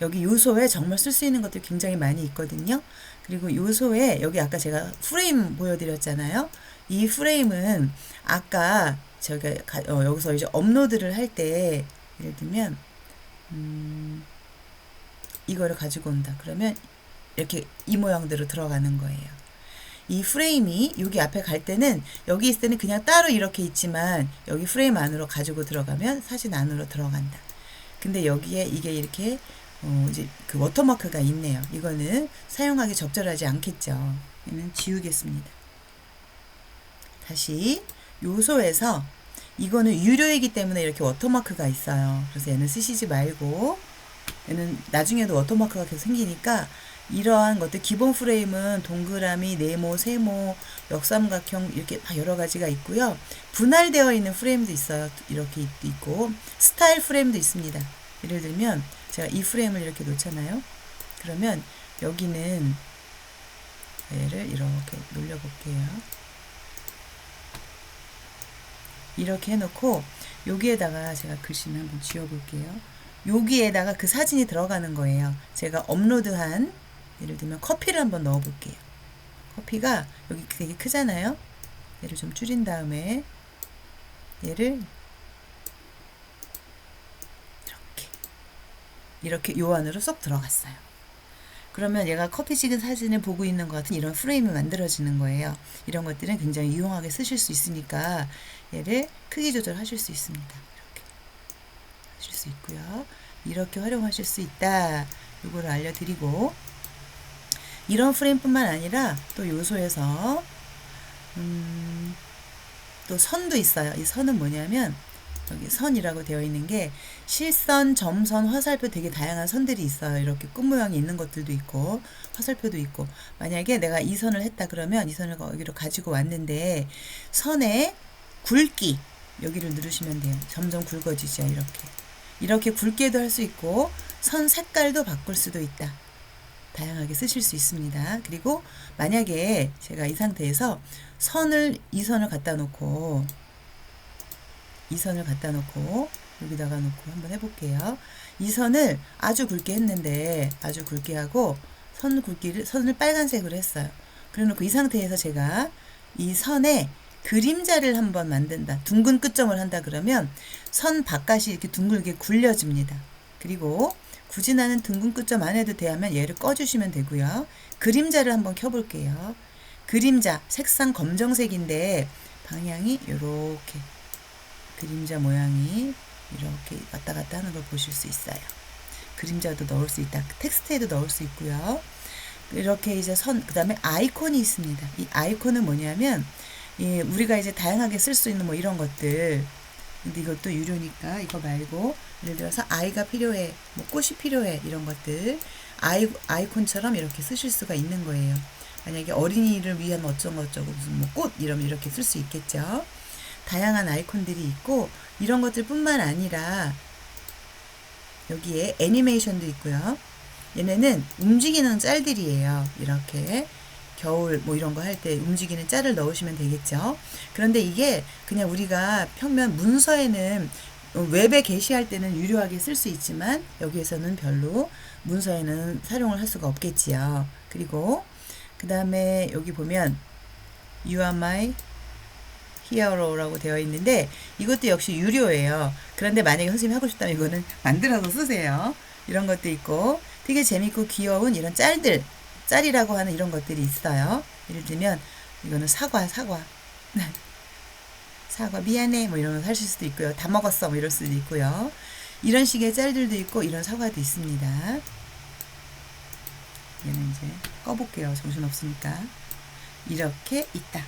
여기 요소에 정말 쓸 수 있는 것들이 굉장히 많이 있거든요. 그리고 요소에 여기 아까 제가 프레임 보여드렸잖아요. 이 프레임은 아까 제가 여기서 이제 업로드를 할 때 예를 들면 이거를 가지고 온다. 그러면 이렇게 이 모양대로 들어가는 거예요. 이 프레임이 여기 앞에 갈 때는 여기 있을 때는 그냥 따로 이렇게 있지만 여기 프레임 안으로 가지고 들어가면 사진 안으로 들어간다. 근데 여기에 이게 이렇게 이제 그 워터마크가 있네요. 이거는 사용하기 적절하지 않겠죠. 얘는 지우겠습니다. 다시 요소에서 이거는 유료이기 때문에 이렇게 워터마크가 있어요. 그래서 얘는 쓰시지 말고 얘는 나중에도 워터마크가 계속 생기니까 이러한 것들 기본 프레임은 동그라미, 네모, 세모, 역삼각형 이렇게 여러 가지가 있고요. 분할되어 있는 프레임도 있어요. 이렇게 있고 스타일 프레임도 있습니다. 예를 들면 제가 이 프레임을 이렇게 놓잖아요. 그러면 여기는 얘를 이렇게 놀려볼게요. 이렇게 해놓고 여기에다가 제가 글씨를 한번 지워볼게요. 여기에다가 그 사진이 들어가는 거예요. 제가 업로드한 예를 들면 커피를 한번 넣어볼게요. 커피가 여기 되게 크잖아요. 얘를 좀 줄인 다음에 얘를 이렇게 요 안으로 쏙 들어갔어요. 그러면 얘가 커피 찍은 사진을 보고 있는 것 같은 이런 프레임이 만들어지는 거예요. 이런 것들은 굉장히 유용하게 쓰실 수 있으니까 얘를 크기 조절하실 수 있습니다. 이렇게 하실 수 있고요. 이렇게 활용하실 수 있다. 이거를 알려드리고 이런 프레임뿐만 아니라 또 요소에서 또 선도 있어요. 이 선은 뭐냐면 여기 선이라고 되어 있는 게 실선, 점선, 화살표 되게 다양한 선들이 있어요. 이렇게 꽃 모양이 있는 것들도 있고 화살표도 있고 만약에 내가 이 선을 했다 그러면 이 선을 여기로 가지고 왔는데 선의 굵기 여기를 누르시면 돼요. 점점 굵어지죠. 이렇게 굵게도 할 수 있고 선 색깔도 바꿀 수도 있다. 다양하게 쓰실 수 있습니다. 그리고 만약에 제가 이 상태에서 이 선을 갖다 놓고 여기다가 놓고 한번 해볼게요. 이 선을 아주 굵게 했는데 아주 굵게 하고 선을 빨간색으로 했어요. 그래놓고 이 상태에서 제가 이 선에 그림자를 한번 만든다. 둥근 끝점을 한다 그러면 선 바깥이 이렇게 둥글게 굴려집니다. 그리고 굳이 나는 둥근 끝점 안 해도 돼 하면 얘를 꺼주시면 되고요. 그림자를 한번 켜볼게요. 그림자 색상 검정색인데 방향이 이렇게 그림자 모양이 이렇게 왔다 갔다 하는 걸 보실 수 있어요. 그림자도 넣을 수 있다. 텍스트에도 넣을 수 있고요. 이렇게 이제 그 다음에 아이콘이 있습니다. 이 아이콘은 뭐냐면 우리가 이제 다양하게 쓸 수 있는 뭐 이런 것들. 근데 이것도 유료니까 이거 말고 예를 들어서 아이가 필요해, 뭐 꽃이 필요해 이런 것들 아이콘처럼 이렇게 쓰실 수가 있는 거예요. 만약에 어린이를 위한 어쩌고저쩌고 무슨 뭐 꽃 이러면 이렇게 쓸 수 있겠죠. 다양한 아이콘들이 있고 이런 것들 뿐만 아니라 여기에 애니메이션도 있고요. 얘네는 움직이는 짤들이에요. 이렇게 겨울 뭐 이런 거 할 때 움직이는 짤을 넣으시면 되겠죠. 그런데 이게 그냥 우리가 평면 문서에는 웹에 게시할 때는 유료하게 쓸 수 있지만 여기에서는 별로 문서에는 사용을 할 수가 없겠지요. 그리고 그 다음에 여기 보면 You are my 히어로라고 되어 있는데 이것도 역시 유료예요. 그런데 만약에 선생님이 하고 싶다면 이거는 만들어서 쓰세요. 이런 것도 있고 되게 재밌고 귀여운 이런 짤이라고 하는 이런 것들이 있어요. 예를 들면 이거는 사과 미안해 뭐 이런 거 하실 수도 있고요. 다 먹었어 뭐 이럴 수도 있고요. 이런 식의 짤들도 있고 이런 사과도 있습니다. 얘는 이제 꺼볼게요. 정신없으니까. 이렇게 있다.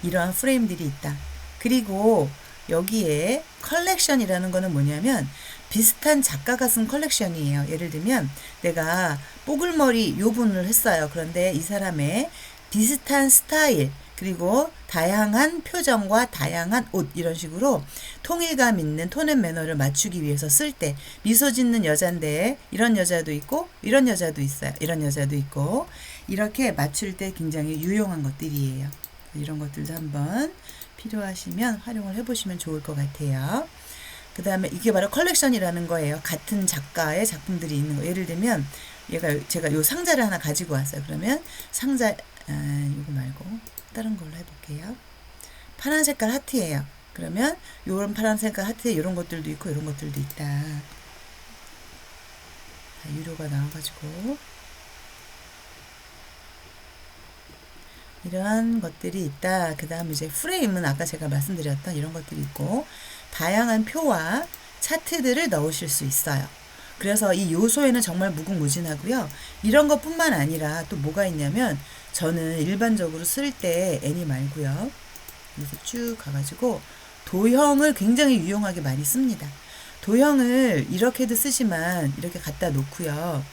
이러한 프레임들이 있다. 그리고 여기에 컬렉션이라는 거는 뭐냐면 비슷한 작가가 쓴 컬렉션이에요. 예를 들면 내가 뽀글머리 요 분을 했어요. 그런데 이 사람의 비슷한 스타일 그리고 다양한 표정과 다양한 옷 이런 식으로 통일감 있는 톤 앤 매너를 맞추기 위해서 쓸 때 미소 짓는 여잔데 이런 여자도 있고 이런 여자도 있어요. 이런 여자도 있고 이렇게 맞출 때 굉장히 유용한 것들이에요. 이런 것들도 한번 필요하시면 활용을 해보시면 좋을 것 같아요. 그 다음에 이게 바로 컬렉션이라는 거예요. 같은 작가의 작품들이 있는 거. 예를 들면 제가 요 상자를 하나 가지고 왔어요. 그러면 상자 이거 말고 다른 걸로 해볼게요. 파란 색깔 하트예요. 그러면 요런 파란 색깔 하트에 이런 것들도 있고 이런 것들도 있다. 유료가 나와가지고 이러한 것들이 있다. 그 다음 이제 프레임은 아까 제가 말씀드렸던 이런 것들이 있고 다양한 표와 차트들을 넣으실 수 있어요. 그래서 이 요소에는 정말 무궁무진하고요. 이런 것뿐만 아니라 또 뭐가 있냐면 저는 일반적으로 쓸 때 애니 말고요. 여기서 쭉 가가지고 도형을 굉장히 유용하게 많이 씁니다. 도형을 이렇게도 쓰지만 이렇게 갖다 놓고요.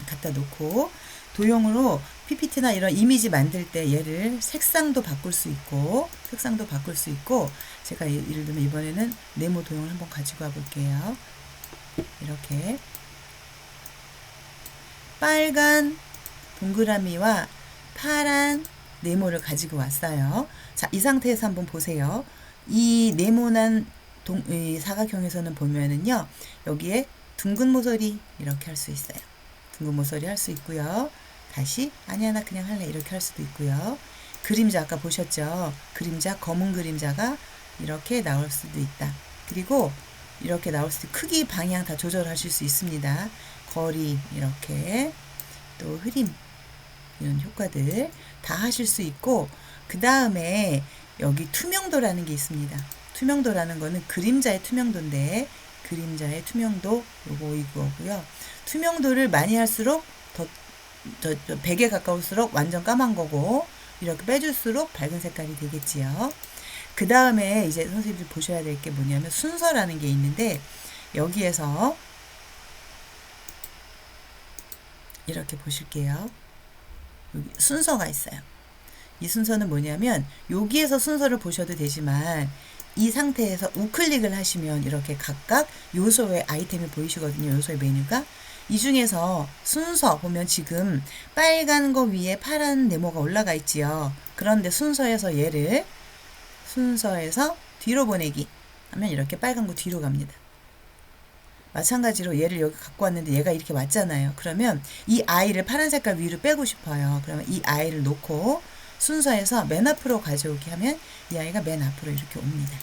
갖다 놓고 도형으로 PPT나 이런 이미지 만들 때 얘를 색상도 바꿀 수 있고 제가 예를 들면 이번에는 네모 도형을 한번 가지고 와 볼게요. 이렇게 빨간 동그라미와 파란 네모를 가지고 왔어요. 자, 이 상태에서 한번 보세요. 이 네모난 이 사각형에서는 보면은요, 여기에 둥근 모서리 이렇게 할 수 있어요. 둥근 모서리 할 수 있고요. 다시 아니야 나 그냥 할래 이렇게 할 수도 있고요. 그림자 아까 보셨죠? 그림자 검은 그림자가 이렇게 나올 수도 있다. 그리고 이렇게 나올 수도 크기 방향 다 조절하실 수 있습니다. 거리 이렇게 또 흐림 이런 효과들 다 하실 수 있고 그 다음에 여기 투명도라는 게 있습니다. 투명도라는 거는 그림자의 투명도인데 그림자의 투명도 이거고요. 투명도를 많이 할수록 더 100에 가까울수록 완전 까만 거고 이렇게 빼줄수록 밝은 색깔이 되겠지요. 그 다음에 이제 선생님들 보셔야 될 게 뭐냐면 순서라는 게 있는데 여기에서 이렇게 보실게요. 여기 순서가 있어요. 이 순서는 뭐냐면 여기에서 순서를 보셔도 되지만 이 상태에서 우클릭을 하시면 이렇게 각각 요소의 아이템이 보이시거든요. 요소의 메뉴가. 이 중에서 순서 보면 지금 빨간 거 위에 파란 네모가 올라가 있지요. 그런데 순서에서 얘를 순서에서 뒤로 보내기 하면 이렇게 빨간 거 뒤로 갑니다. 마찬가지로 얘를 여기 갖고 왔는데 얘가 이렇게 왔잖아요. 그러면 이 아이를 파란 색깔 위로 빼고 싶어요. 그러면 이 아이를 놓고 순서에서 맨 앞으로 가져오기 하면 이 아이가 맨 앞으로 이렇게 옵니다.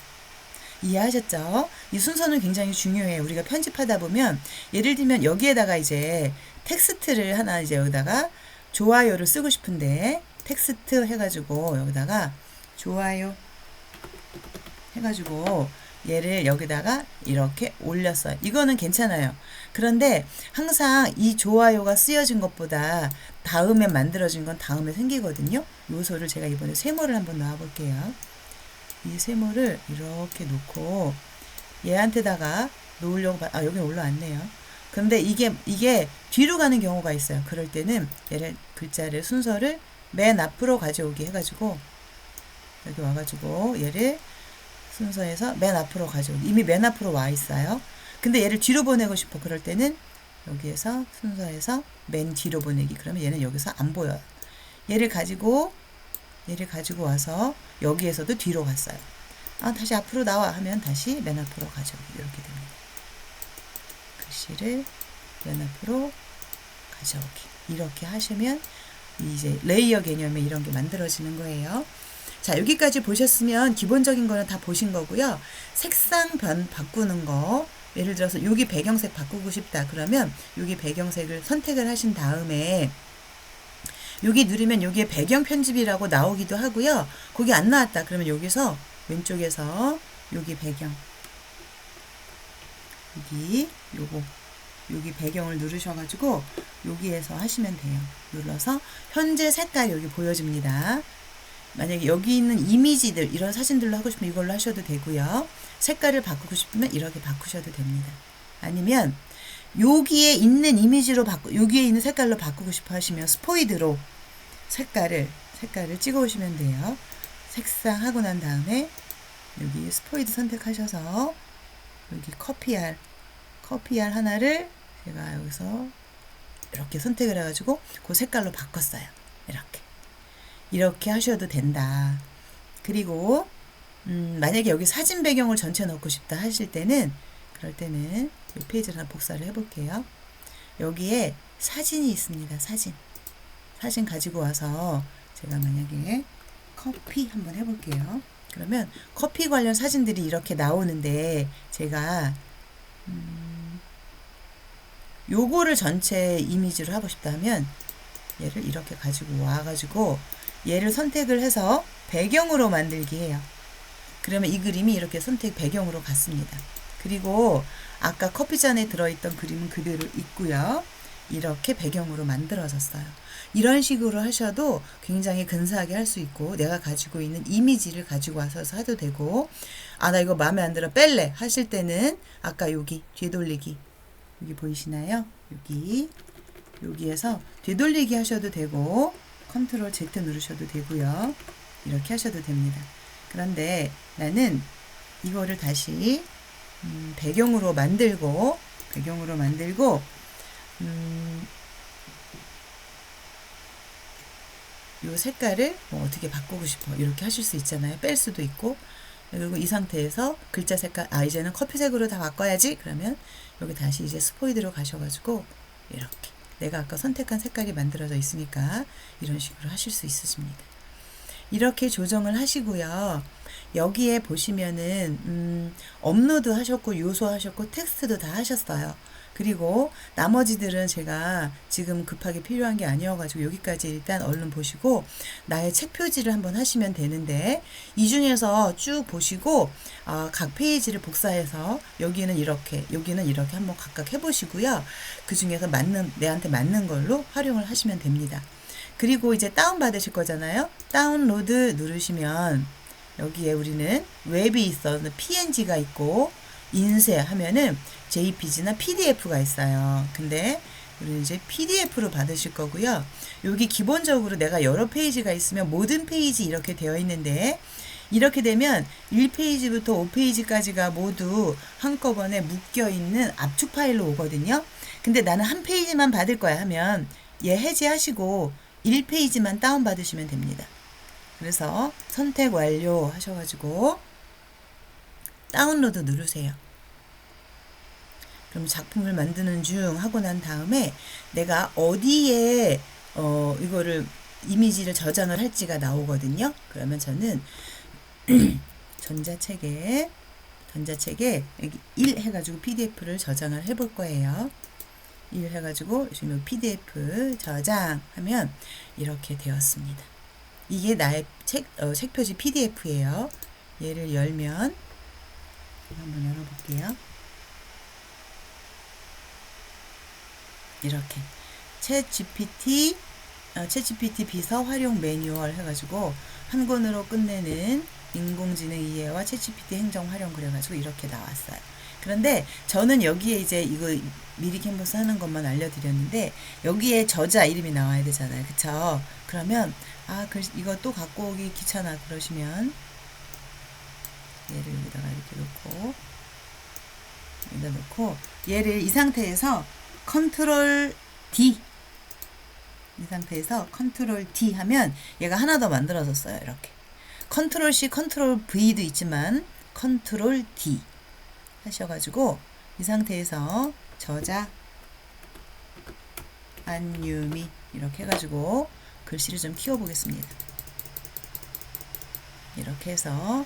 이해하셨죠? 이 순서는 굉장히 중요해요. 우리가 편집하다 보면 예를 들면 여기에다가 이제 텍스트를 하나 이제 여기다가 좋아요를 쓰고 싶은데 텍스트 해가지고 여기다가 좋아요 해가지고 얘를 여기다가 이렇게 올렸어요. 이거는 괜찮아요. 그런데 항상 이 좋아요가 쓰여진 것보다 다음에 만들어진 건 다음에 생기거든요. 요소를 제가 이번에 세모를 한번 넣어 볼게요. 이 세모를 이렇게 놓고 얘한테다가 놓으려고 여기 올라왔네요. 근데 이게 뒤로 가는 경우가 있어요. 그럴 때는 얘를 글자를 순서를 맨 앞으로 가져오게 해가지고 여기 와가지고 얘를 순서에서 맨 앞으로 가져오기. 이미 맨 앞으로 와 있어요. 근데 얘를 뒤로 보내고 싶어. 그럴 때는 여기에서 순서에서 맨 뒤로 보내기. 그러면 얘는 여기서 안 보여요. 얘를 가지고 와서 여기에서도 뒤로 갔어요. 다시 앞으로 나와 하면 다시 맨 앞으로 가져오기. 이렇게 됩니다. 글씨를 맨 앞으로 가져오기. 이렇게 하시면 이제 레이어 개념의 이런 게 만들어지는 거예요. 자, 여기까지 보셨으면 기본적인 거는 다 보신 거고요. 색상 바꾸는 거, 예를 들어서 여기 배경색 바꾸고 싶다. 그러면 여기 배경색을 선택을 하신 다음에 여기 누르면 여기에 배경 편집이라고 나오기도 하고요. 거기 안 나왔다. 그러면 여기서 왼쪽에서 여기 배경 여기 배경을 누르셔가지고 여기에서 하시면 돼요. 눌러서 현재 색깔 여기 보여집니다. 만약에 여기 있는 이미지들 이런 사진들로 하고 싶으면 이걸로 하셔도 되고요. 색깔을 바꾸고 싶으면 이렇게 바꾸셔도 됩니다. 아니면 여기에 있는 이미지로 여기에 있는 색깔로 바꾸고 싶어 하시면 스포이드로 색깔을 색깔을 찍어 오시면 돼요. 색상하고 난 다음에 여기 스포이드 선택하셔서 여기 커피알 하나를 제가 여기서 이렇게 선택을 해가지고 그 색깔로 바꿨어요. 이렇게 하셔도 된다. 그리고 만약에 여기 사진 배경을 전체 넣고 싶다 하실 때는, 그럴 때는 이 페이지를 하나 복사를 해볼게요. 여기에 사진이 있습니다. 사진 가지고 와서 제가 만약에 커피 한번 해볼게요. 그러면 커피 관련 사진들이 이렇게 나오는데, 제가 요거를 전체 이미지로 하고 싶다 하면 얘를 이렇게 가지고 와가지고 얘를 선택을 해서 배경으로 만들기 해요. 그러면 이 그림이 이렇게 선택 배경으로 갔습니다. 그리고 아까 커피잔에 들어있던 그림은 그대로 있고요. 이렇게 배경으로 만들어졌어요. 이런 식으로 하셔도 굉장히 근사하게 할 수 있고, 내가 가지고 있는 이미지를 가지고 와서 해도 되고, 나 이거 마음에 안 들어 뺄래 하실 때는 아까 여기 뒤돌리기, 여기 보이시나요? 여기에서 되돌리기 하셔도 되고, 컨트롤 Z 누르셔도 되고요. 이렇게 하셔도 됩니다. 그런데 나는 이거를 다시 배경으로 만들고 요 색깔을 뭐 어떻게 바꾸고 싶어, 이렇게 하실 수 있잖아요. 뺄 수도 있고. 그리고 이 상태에서 글자 색깔, 이제는 커피색으로 다 바꿔야지. 그러면 여기 다시 이제 스포이드로 가셔가지고 이렇게 내가 아까 선택한 색깔이 만들어져 있으니까 이런 식으로 하실 수 있으십니다. 이렇게 조정을 하시고요. 여기에 보시면은 업로드 하셨고 요소 하셨고 텍스트도 다 하셨어요. 그리고 나머지들은 제가 지금 급하게 필요한 게 아니어가지고 여기까지 일단 얼른 보시고 나의 책 표지를 한번 하시면 되는데, 이 중에서 쭉 보시고 각 페이지를 복사해서 여기는 이렇게 여기는 이렇게 한번 각각 해보시고요. 그 중에서 내한테 맞는 걸로 활용을 하시면 됩니다. 그리고 이제 다운 받으실 거잖아요. 다운로드 누르시면 여기에 우리는 웹이 있어 PNG가 있고, 인쇄하면은 JPG나 PDF가 있어요. 근데 우리는 이제 PDF로 받으실 거고요. 여기 기본적으로 내가 여러 페이지가 있으면 모든 페이지 이렇게 되어 있는데, 이렇게 되면 1페이지부터 5페이지까지가 모두 한꺼번에 묶여 있는 압축 파일로 오거든요. 근데 나는 한 페이지만 받을 거야 하면 얘 해제하시고 1페이지만 다운 받으시면 됩니다. 그래서 선택 완료 하셔가지고 다운로드 누르세요. 그럼 작품을 만드는 중 하고 난 다음에 내가 어디에 이거를 이미지를 저장을 할지가 나오거든요. 그러면 저는 전자책에 여기 1 해가지고 PDF를 저장을 해볼 거예요. 1 해가지고 지금 PDF 저장하면 이렇게 되었습니다. 이게 나의 책표지 PDF예요. 얘를 열면 한번 열어볼게요. 이렇게 챗GPT 비서 활용 매뉴얼 해가지고 한 권으로 끝내는 인공지능 이해와 챗GPT 행정 활용 그래가지고 이렇게 나왔어요. 그런데 저는 여기에 이제 이거 미리 캔버스 하는 것만 알려드렸는데, 여기에 저자 이름이 나와야 되잖아요. 그쵸? 그러면 이거 또 갖고 오기 귀찮아 그러시면 얘를 여기다가 이렇게 놓고 얘를 이 상태에서 컨트롤 D 하면 얘가 하나 더 만들어졌어요. 이렇게 컨트롤 C, 컨트롤 V도 있지만 컨트롤 D 하셔가지고 이 상태에서 저자 안유미 이렇게 해가지고 글씨를 좀 키워보겠습니다. 이렇게 해서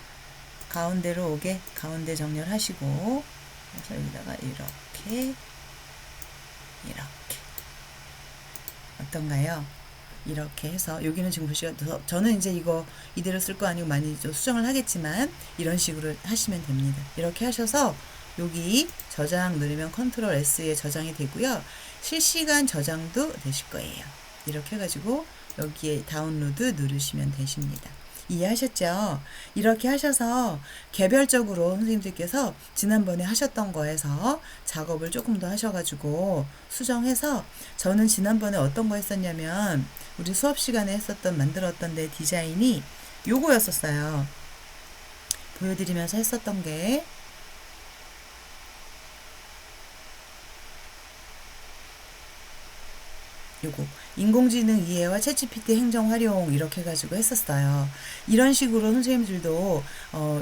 가운데로 오게 가운데 정렬하시고, 그래서 여기다가 이렇게 어떤가요? 이렇게 해서 여기는 지금 보시면 저는 이제 이거 이대로 쓸 거 아니고 많이 좀 수정을 하겠지만 이런 식으로 하시면 됩니다. 이렇게 하셔서 여기 저장 누르면 컨트롤 S에 저장이 되고요. 실시간 저장도 되실 거예요. 이렇게 해가지고 여기에 다운로드 누르시면 되십니다. 이해하셨죠? 이렇게 하셔서 개별적으로 선생님들께서 지난번에 하셨던 거에서 작업을 조금 더 하셔가지고 수정해서, 저는 지난번에 어떤 거 했었냐면 우리 수업 시간에 했었던 만들었던 내 디자인이 요거였었어요. 보여드리면서 했었던 게 요거 인공지능 이해와 챗GPT 행정 활용 이렇게 해가지고 했었어요. 이런 식으로 선생님들도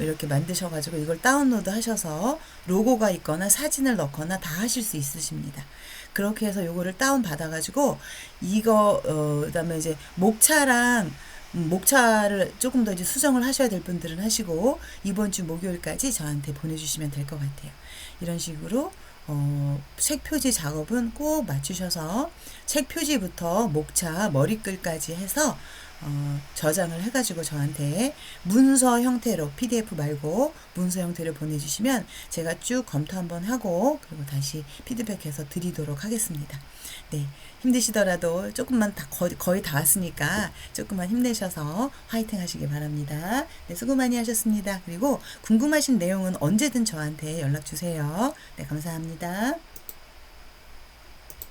이렇게 만드셔가지고 이걸 다운로드 하셔서 로고가 있거나 사진을 넣거나 다 하실 수 있으십니다. 그렇게 해서 요거를 다운 받아가지고 이거 그다음에 이제 목차를 조금 더 이제 수정을 하셔야 될 분들은 하시고 이번 주 목요일까지 저한테 보내주시면 될 것 같아요. 이런 식으로 책 표지 작업은 꼭 맞추셔서 책 표지부터 목차, 머리글까지 해서 저장을 해가지고 저한테 문서 형태로, PDF 말고 문서 형태로 보내주시면 제가 쭉 검토 한번 하고 그리고 다시 피드백해서 드리도록 하겠습니다. 네, 힘드시더라도 조금만 거의 다 왔으니까 조금만 힘내셔서 화이팅 하시기 바랍니다. 네, 수고 많이 하셨습니다. 그리고 궁금하신 내용은 언제든 저한테 연락 주세요. 네, 감사합니다.